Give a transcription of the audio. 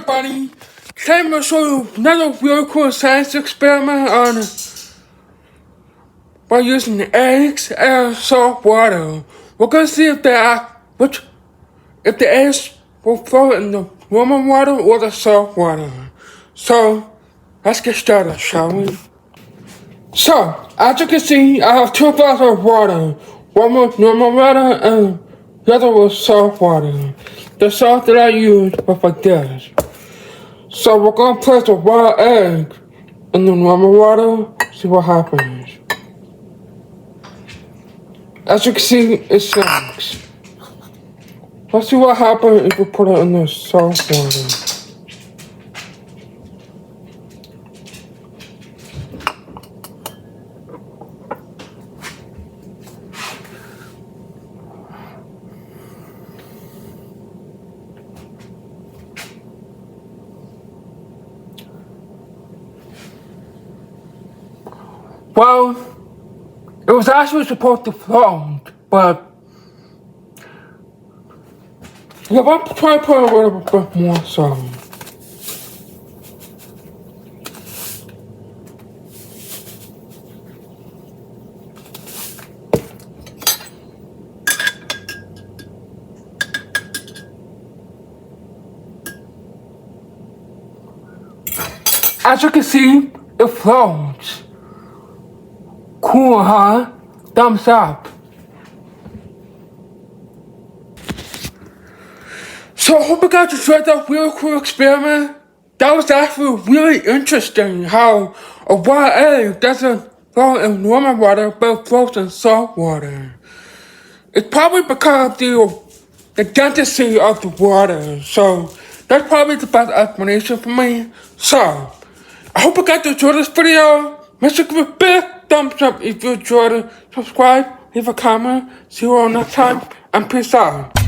everybody. Today I'm going to show you another really cool science experiment on by using eggs and salt water. We're going to see if if the eggs will float in the warm water or the salt water. So let's get started, shall we? So as you can see, I have 2 bottles of water. One with normal water and the other with salt water. The salt that I use was like this. So we're gonna place the raw egg in the normal water, see what happens. As you can see, it sinks. Let's see what happens if we put it in the salt water. Well, it was actually supposed to float, but yeah, I'll try to put a little bit more salt. As you can see, it floats. Cool, huh? Thumbs up. So I hope you guys enjoyed that really cool experiment. That was actually really interesting how a raw egg doesn't float in normal water but floats in salt water. It's probably because of the density of the water. So that's probably the best explanation for me. So I hope you guys enjoyed this video. Make sure to give a big thumbs up if you enjoyed it. Subscribe, leave a comment. See you all next time, and peace out.